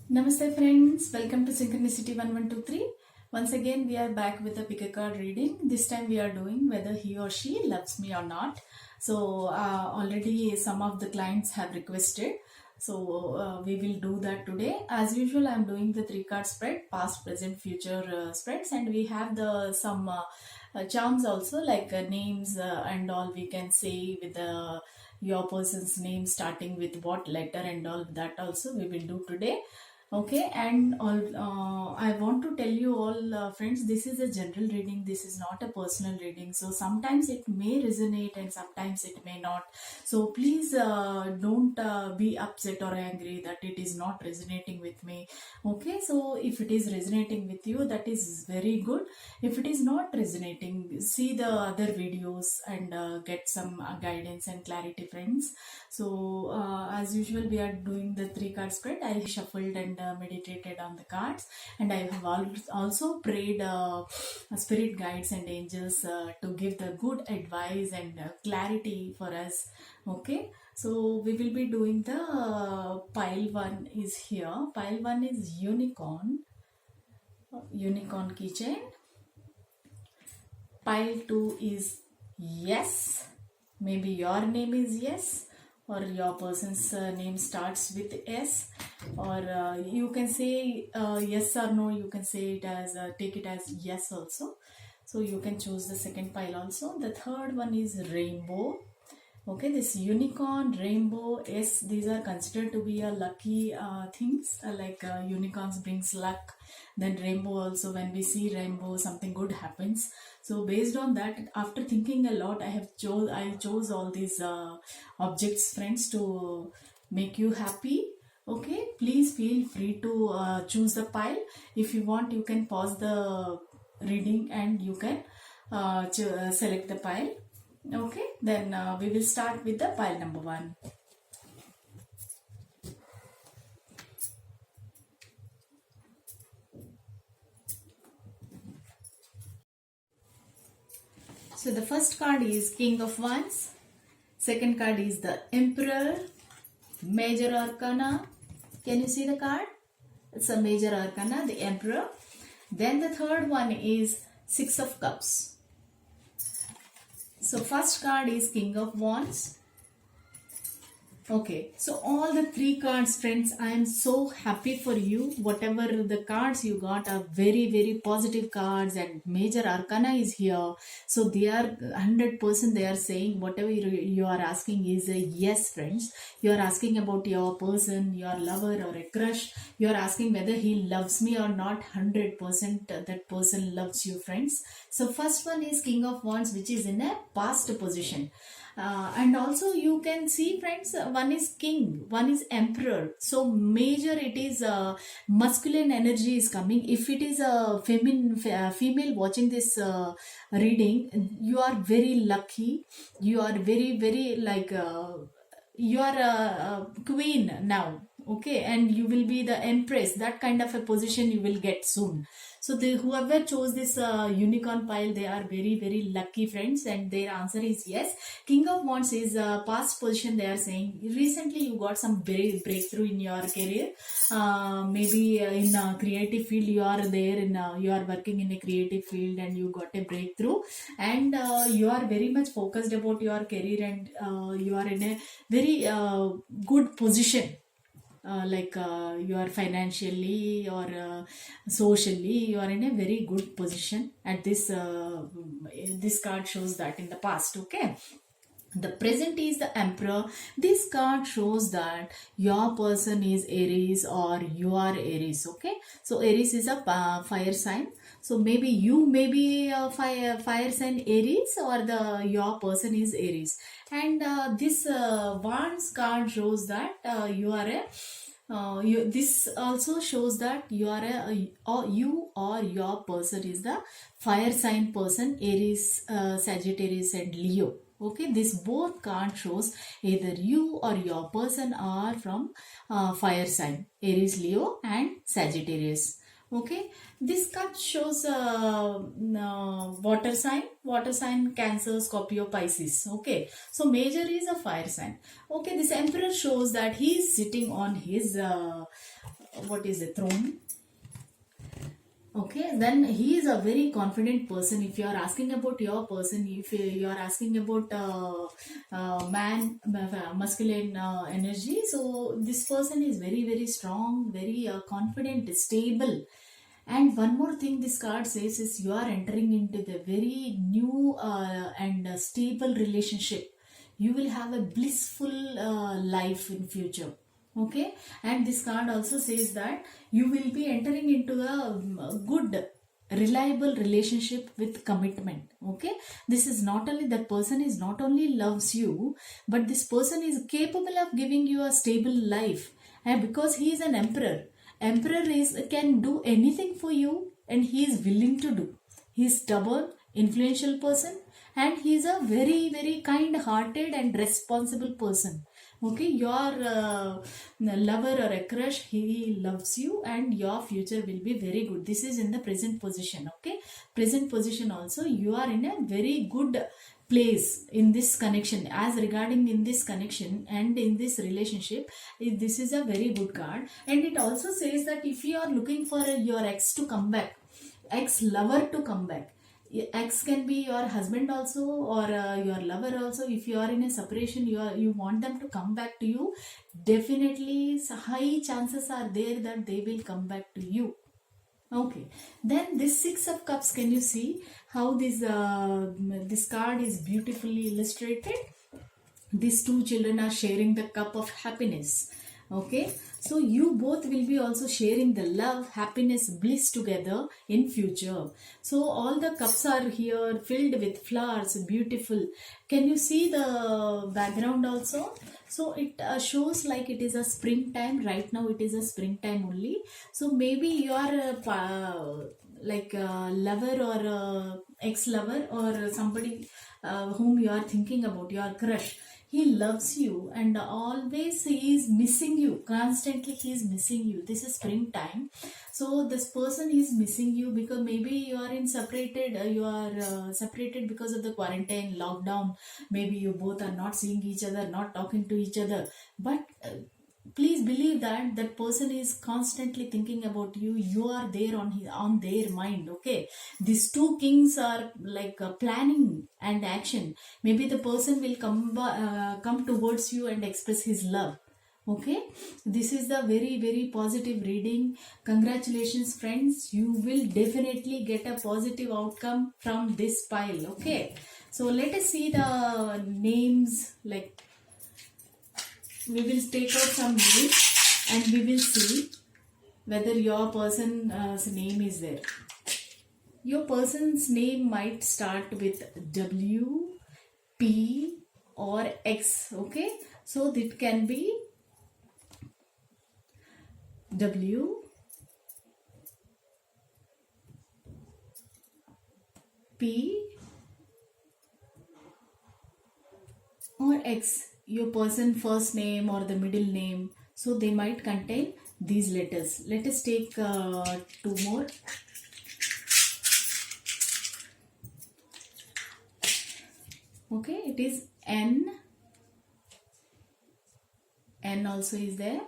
Namaste friends, welcome to Synchronicity 1123. Once again we are back with a pick a card reading. This time we are doing whether he or she loves me or not. So already some of the clients have requested. So we will do that today. As usual I am doing the 3 card spread, past, present, future spreads, and we have the some charms also like names and all we can say with the your person's name starting with what letter and all that also we will do today. Okay, and all I want to tell you all friends, this is a general reading, this is not a personal reading, so sometimes it may resonate and sometimes it may not. So please don't be upset or angry that it is not resonating with me. Okay, so if it is resonating with you, that is very good. If it is not resonating, see the other videos and get some guidance and clarity, friends. So as usual we are doing the 3 card spread. I shuffled and meditated on the cards, and I have also prayed spirit guides and angels to give the good advice and clarity for us. Okay, so we will be doing the pile 1 is here. Pile 1 is unicorn keychain. Pile 2 is yes. Maybe your name is yes, or your person's name starts with S, or you can say yes or no. You can say it as take it as yes also. So you can choose the second pile also. The third one is rainbow. Okay, this unicorn, rainbow, yes, these are considered to be a lucky things, like unicorns brings luck. Then rainbow also, when we see rainbow something good happens. So based on that, after thinking a lot, I chose all these objects, friends, to make you happy. Okay, please feel free to choose the pile. If you want, you can pause the reading and you can select the pile. Okay, then we will start with the pile number 1. So the first card is King of Wands. Second card is the Emperor. Major Arcana. Can you see the card? It's a Major Arcana, the Emperor. Then the third one is Six of Cups. So first card is King of Wands. Okay, so all the 3 cards, friends, I am so happy for you. Whatever the cards you got are very, very positive cards, and Major Arcana is here. So they are 100%, they are saying whatever you are asking is a yes, friends. You are asking about your person, your lover or a crush. You are asking whether he loves me or not. 100% that person loves you, friends. So first one is King of Wands, which is in a past position. And also you can see, friends, one is king, one is emperor. So major, it is masculine energy is coming. If it is a female watching this reading, you are very lucky. You are very, very like you are a queen now. Okay, and you will be the empress. That kind of a position you will get soon. So whoever chose this unicorn pile, they are very, very lucky, friends, and their answer is yes. King of Wands is past position. They are saying recently you got some breakthrough in your career. Maybe in a creative field you are there, you are working in a creative field and you got a breakthrough, and you are very much focused about your career, and you are in a very good position, like you are financially or socially, you are in a very good position at this card shows that in the past. Okay, the present is the emperor. This card shows that your person is Aries or you are Aries. Okay, so Aries is a fire sign. So maybe you may be a fire sign Aries, or your person is Aries. And this Wands card shows that you are a this also shows that you are or you or your person is the fire sign person, Aries, Sagittarius and Leo. Okay, this both card shows either you or your person are from fire sign, Aries, Leo and Sagittarius. Okay, this card shows water sign, Cancer, Scorpio, Pisces. Okay, so major is a fire sign. Okay, this emperor shows that he is sitting on his what is the throne. Okay, then he is a very confident person. If you are asking about your person, if you are asking about masculine energy, so this person is very, very strong, very confident, stable. And one more thing this card says is you are entering into the very new and stable relationship. You will have a blissful life in future. Okay, and this card also says that you will be entering into a good reliable relationship with commitment. Okay, this is not only, that person is not only loves you, but this person is capable of giving you a stable life. And because he is an emperor is can do anything for you, and he is willing to do. He is stubborn, influential person, and he is a very, very kind hearted and responsible person. Okay, your lover or a crush, he loves you, and your future will be very good. This is in the present position. Okay, present position also, you are in a very good place in this connection. As regarding in this connection and in this relationship, this is a very good card. And it also says that if you are looking for your ex to come back, ex lover to come back, ex can be your husband also, or your lover also. If you are in a separation, you want them to come back to you, definitely high chances are there that they will come back to you. Okay, then this Six of Cups, can you see how this card is beautifully illustrated? These two children are sharing the cup of happiness. Okay, so you both will be also sharing the love, happiness, bliss together in future. So all the cups are here filled with flowers, beautiful. Can you see the background also? So it shows like it is a springtime. Right now it is a springtime only. So maybe your like lover or ex-lover or somebody whom you are thinking about, your crush, he loves you, and always he is missing you. Constantly he is missing you. This is springtime. So this person is missing you because maybe you are in separated, separated because of the quarantine, lockdown. Maybe you both are not seeing each other, not talking to each other. But please believe that that person is constantly thinking about you. You are there on their mind. Okay, these two kings are like planning and action. Maybe the person will come towards you and express his love. Okay, this is the very, very positive reading. Congratulations friends, you will definitely get a positive outcome from this pile. Okay, so let us see the names. Like, we will take out some names and we will see whether your person's name is there. Your person's name might start with W, P or X. Okay, so it can be W, P or X. Your person first name or the middle name, so they might contain these letters. Let us take two more. Okay, it is N. N also is there.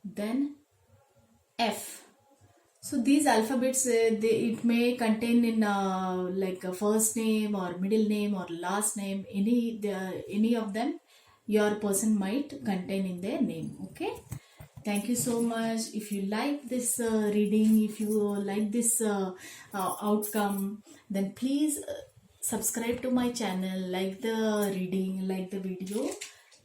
Then F. So these alphabets, it may contain in like a first name or middle name or last name. Any of them your person might contain in their name. Okay. Thank you so much. If you like this reading, if you like this outcome, then please subscribe to my channel, like the reading, like the video,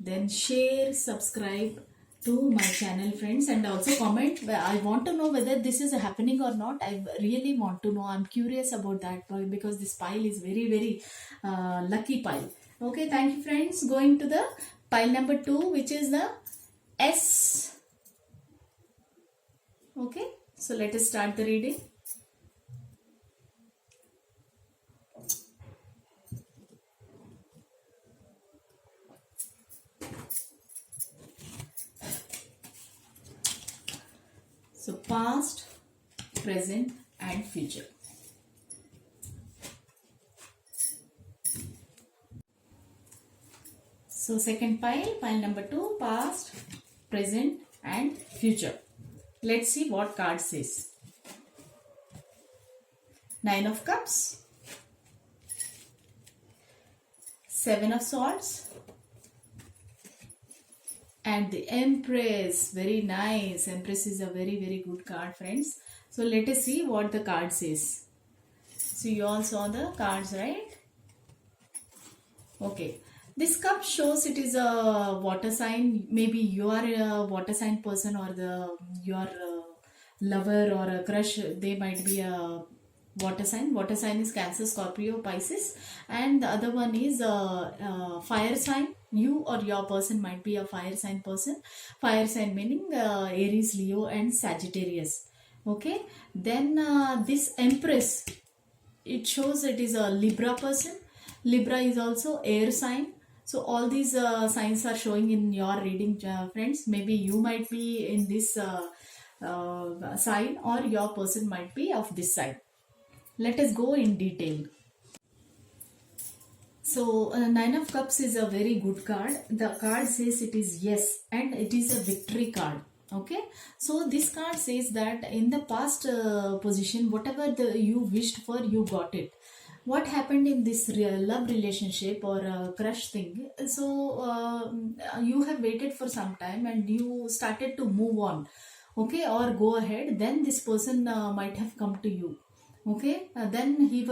then share, subscribe to my channel friends, and also comment. I want to know whether this is happening or not. I really want to know. I'm curious about that because this pile is very, very lucky pile. Okay, thank you friends. Going to the pile number 2, which is the S. Okay, so let us start the reading. So past, present and future. So second pile, pile number 2, past, present and future. Let's see what card says. Nine of Cups, Seven of Swords, and the Empress. Very nice. Empress is a very good card, friends. So let us see what the card says. So you all saw the cards, right? Okay. This cup shows it is a water sign. Maybe you are a water sign person, or your lover or a crush, they might be a water sign. Water sign is Cancer, Scorpio, Pisces, and the other one is fire sign. You or your person might be a fire sign person. Fire sign meaning Aries, Leo, and Sagittarius. Okay. Then this Empress, it shows it is a Libra person. Libra is also air sign. So all these signs are showing in your reading, friends. Maybe you might be in this sign, or your person might be of this sign. Let us go in detail. So Nine of Cups is a very good card. The card says it is yes, and it is a victory card. Okay, so this card says that in the past position, whatever you wished for, you got it. What happened in this love relationship or crush thing? So you have waited for some time and you started to move on, okay, or go ahead. Then this person might have come to you. Okay, then he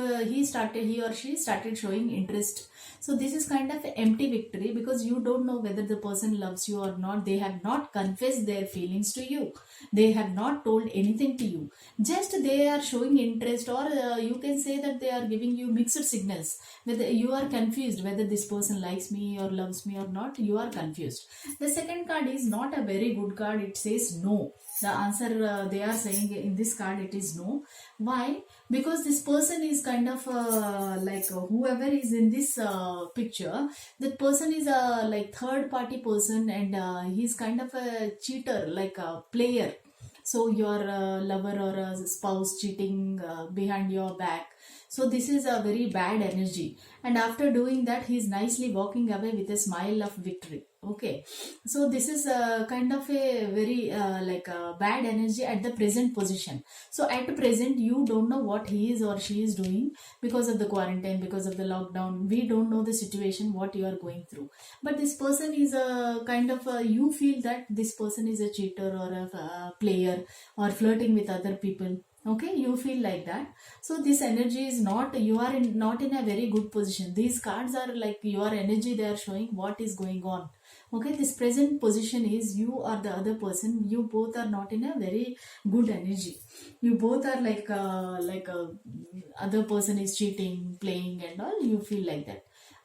or she started showing interest. So this is kind of an empty victory, because you don't know whether the person loves you or not. They have not confessed their feelings to you. They have not told anything to you. Just they are showing interest, or you can say that they are giving you mixed signals. Whether you are confused whether this person likes me or loves me or not, you are confused. The second card is not a very good card. It says no. The answer they are saying in this card, it is no. Why? Because this person is kind of like whoever is in this picture, that person is a like third party person, and he's kind of a cheater, like a player. So your lover or a spouse cheating behind your back. So this is a very bad energy, and after doing that, he's nicely walking away with a smile of victory. Okay, so this is a kind of a very like a bad energy at the present position. So at present, you don't know what he is or she is doing, because of the quarantine, because of the lockdown. We don't know the situation what you are going through. But this person is a kind of you feel that this person is a cheater or a player, or flirting with other people. Okay, you feel like that. So this energy is not, you are not in a very good position. These cards are like your energy, they are showing what is going on. Okay, this present position is you or the other person, you both are not in a very good energy. You both are like other person is cheating, playing and all. You feel like that.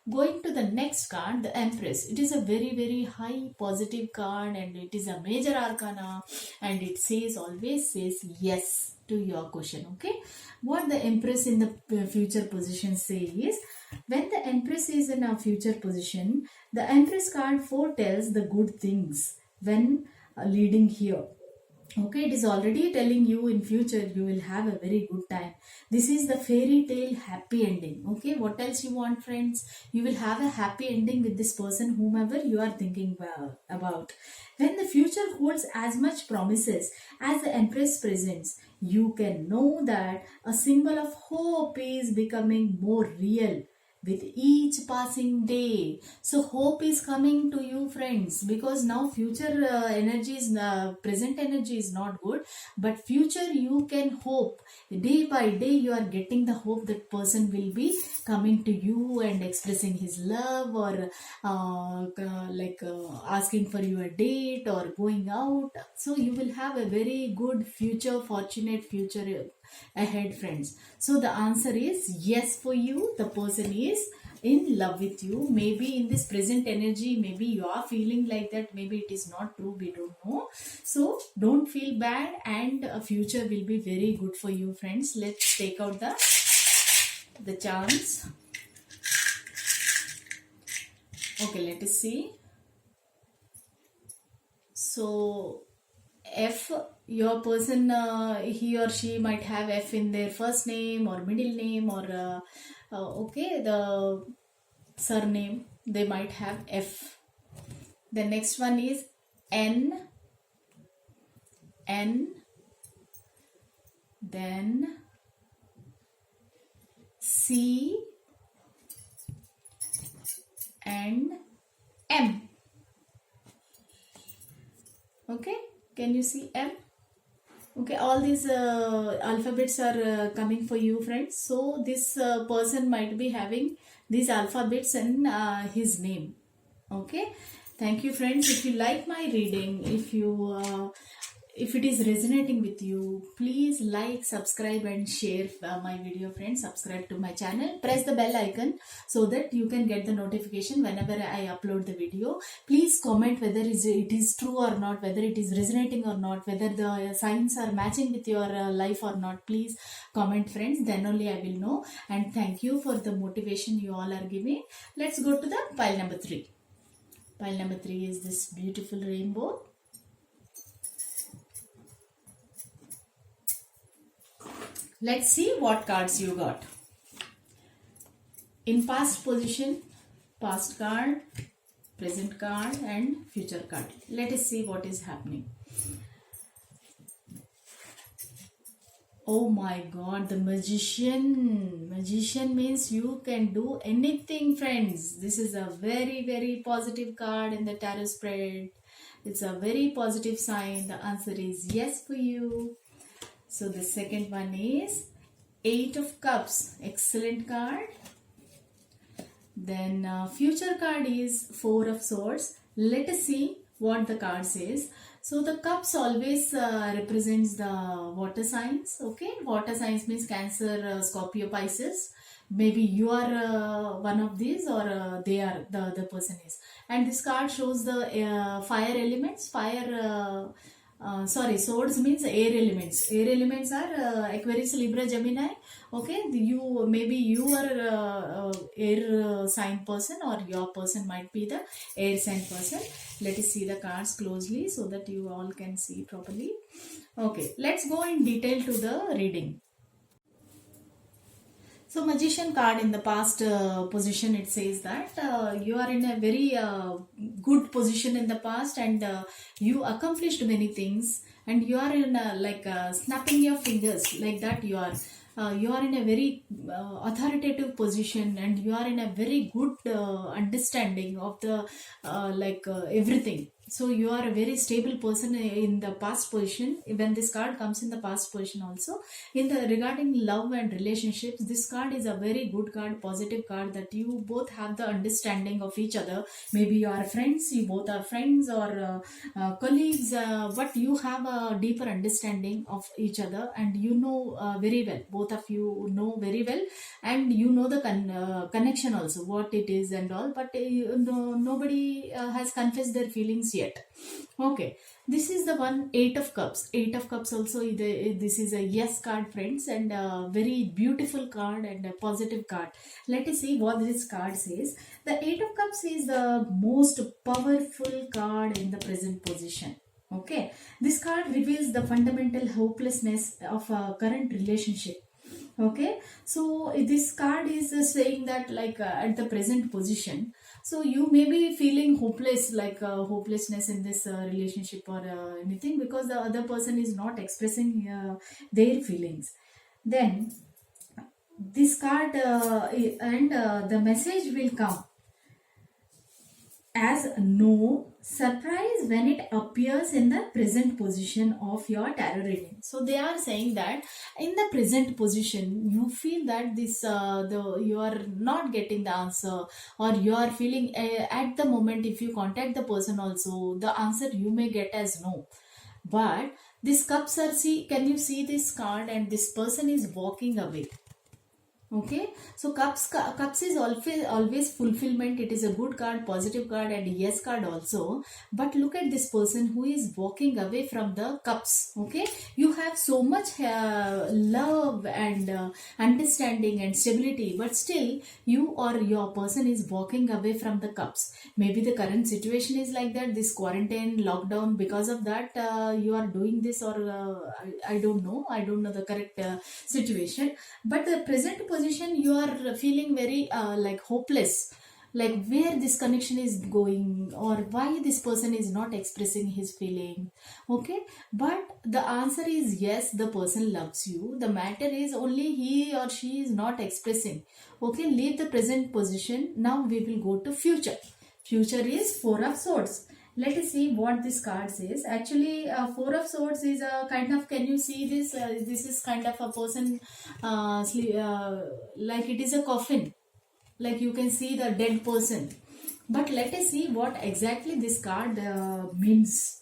Going to the next card, the Empress. It is a very high positive card, and it is a major arcana, and it says, always says yes to your question. Okay, what the Empress in the future position say is, when the Empress is in a future position, the Empress card foretells the good things when leading here. Okay, it is already telling you in future you will have a very good time. This is the fairy tale happy ending. Okay, what else you want, friends? You will have a happy ending with this person, whomever you are thinking about. When the future holds as much promises as the Empress presents, you can know that a symbol of hope is becoming more real with each passing day. So hope is coming to you, friends, because now future energy is present energy is not good, but future you can hope. Day by day you are getting the hope that person will be coming to you and expressing his love, or asking for you a date or going out. So you will have a very good future, fortunate future ahead, friends. So the answer is yes for you. The person is in love with you. Maybe in this present energy, maybe you are feeling like that, maybe it is not true, we don't know. So don't feel bad, and a future will be very good for you, friends. Let's take out the charms. Okay, let us see. So F, your person, he or she might have F in their first name or middle name, or okay, the surname, they might have F. The next one is N, N, then C and M. Okay, can you see M? Okay, all these alphabets are coming for you, friends. So this person might be having these alphabets in his name. Okay, thank you, friends. If you like my reading, if it is resonating with you, please like, subscribe and share my video, friends. Subscribe to my channel, press the bell icon so that you can get the notification whenever I upload the video. Please comment whether it is true or not, whether it is resonating or not, whether the signs are matching with your life or not. Please comment, friends, then only I will know. And thank you for the motivation you all are giving. Let's go to the pile number 3. Pile number 3 is this beautiful rainbow. Let's see what cards you got. In past position, past card, present card and future card. Let us see what is happening. Oh my god, the magician. Magician means you can do anything, friends. This is a very, very positive card in the tarot spread. It's a very positive sign. The answer is yes for you. So the second one is 8 of Cups. Excellent card. Then future card is 4 of Swords. Let us see what the card says. So the cups always represents the water signs. Okay, water signs means Cancer, Scorpio, Pisces. Maybe you are one of these, or they are, the other person is. And this card shows the fire elements. Swords means air elements. Air elements are Aquarius, Libra, Gemini. Okay, maybe you are air sign person, or your person might be the air sign person. Let us see the cards closely so that you all can see properly. Okay, let's go in detail to the reading. So magician card in the past position, it says that you are in a very good position in the past, and you accomplished many things, and you are in snapping your fingers like that. You are in a very authoritative position, and you are in a very good understanding of the everything. So you are a very stable person in the past position. When this card comes in the past position also, in the regarding love and relationships, this card is a very good card, positive card, that you both have the understanding of each other. Maybe you are friends, you both are friends, or colleagues, but you have a deeper understanding of each other, and you know very well, both of you know very well, and you know the connection also, what it is and all, but nobody has confessed their feelings yet. Okay, this is the one, 8 of Cups. 8 of Cups also, this is a yes card, friends, and a very beautiful card and a positive card. Let us see what this card says. The 8 of Cups is the most powerful card in the present position. Okay, this card reveals the fundamental hopelessness of a current relationship. Okay, so this card is saying that at the present position, so you may be feeling hopeless, hopelessness in this relationship or anything, because the other person is not expressing their feelings. Then this card and the message will come as no surprise when it appears in the present position of your tarot reading. So they are saying that in the present position, you feel that you are not getting the answer, or you are feeling at the moment, if you contact the person also, the answer you may get as no. But these cups are, can you see this card, and this person is walking away. Okay, so cups is always fulfillment. It is a good card, positive card, and yes card also. But look at this person who is walking away from the cups. Okay, you have so much love and understanding and stability, but still you or your person is walking away from the cups. Maybe the current situation is like that, this quarantine, lockdown, because of that you are doing this, or I don't know the correct situation. But the present position, you are feeling very hopeless, like where this connection is going, or why this person is not expressing his feeling. Okay, but the answer is yes, the person loves you. The matter is only he or she is not expressing. Okay, leave the present position. Now we will go to future. Future is Four of Swords. Let us see what this card says. Actually, Four of Swords is a kind of, can you see this? This is kind of a person, like it is a coffin. Like you can see the dead person. But let us see what exactly this card means.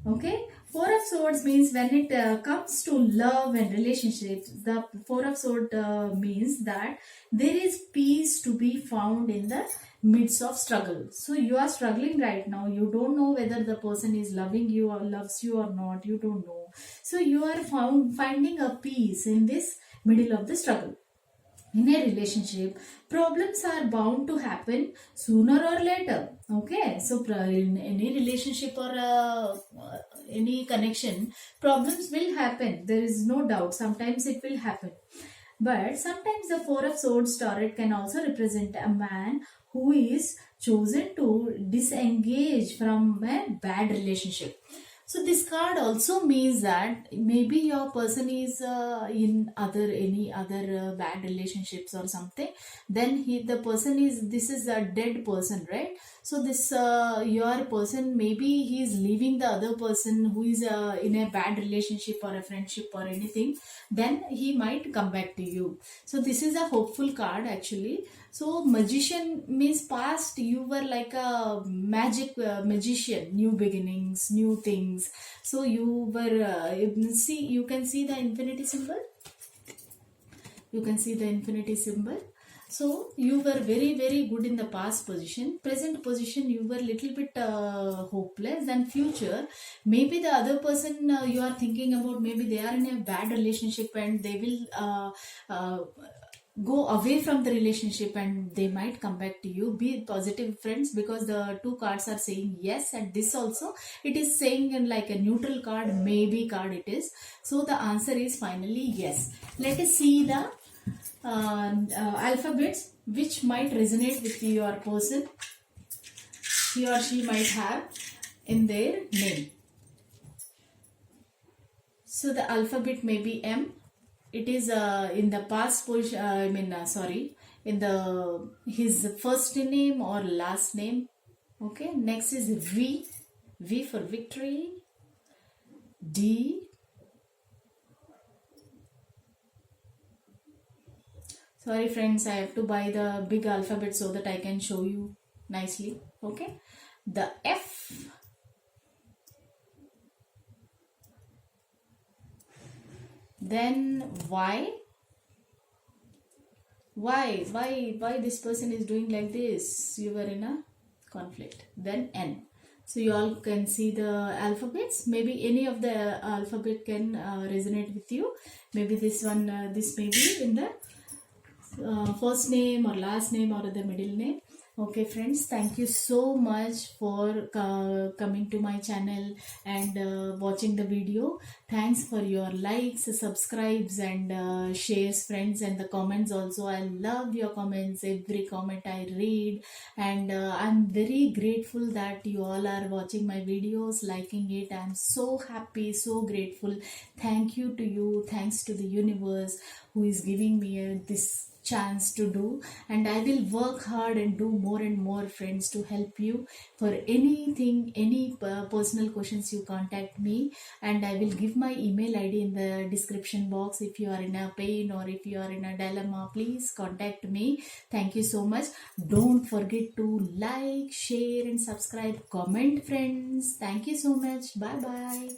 Okay, Four of Swords means when it comes to love and relationships, the Four of Swords means that there is peace to be found in the midst of struggle. So you are struggling right now. You don't know whether the person is loving you or loves you or not. You don't know. So you are finding a peace in this middle of the struggle. In a relationship, problems are bound to happen sooner or later. Okay, so in any relationship or any connection, problems will happen. There is no doubt. Sometimes it will happen. But sometimes the Four of Swords tarot can also represent a man who is chosen to disengage from a bad relationship. So this card also means that maybe your person is in any other bad relationships or something. Then the person is, this is a dead person, right? So this your person, maybe he is leaving the other person who is in a bad relationship or a friendship or anything. Then he might come back to you. So this is a hopeful card actually. So Magician means past you were like a magic magician, new beginnings, new things. So you were you can see the infinity symbol. You can see the infinity symbol. So you were very, very good in the past position. Present position, you were little bit hopeless. And future, maybe the other person you are thinking about, maybe they are in a bad relationship and they will go away from the relationship and they might come back to you. Be positive, friends, because the two cards are saying yes, and this also it is saying in like a neutral card, maybe card it is. So the answer is finally yes. Let us see the alphabets which might resonate with your person, he or she might have in their name. So the alphabet may be M. It is in the past position, in the his first name or last name. Okay, next is V. V for victory. D. Sorry friends, I have to buy the big alphabet so that I can show you nicely. Okay, the F. Then Y. Why this person is doing like this? You were in a conflict. Then N. So you all can see the alphabets. Maybe any of the alphabet can resonate with you. Maybe this one, this may be in the first name or last name or the middle name. Okay friends, thank you so much for coming to my channel and watching the video. Thanks for your likes, subscribes and shares friends, and the comments also. I love your comments. Every comment I read, and I'm very grateful that you all are watching my videos, liking it. I'm so happy, so grateful. Thank you to you. Thanks to the universe who is giving me this chance to do, and I will work hard and do more and more friends to help you. For anything, any personal questions, you contact me, and I will give my email ID in the description box. If you are in a pain or if you are in a dilemma, please contact me. Thank you so much. Don't forget to like, share and subscribe, comment friends. Thank you so much. Bye bye.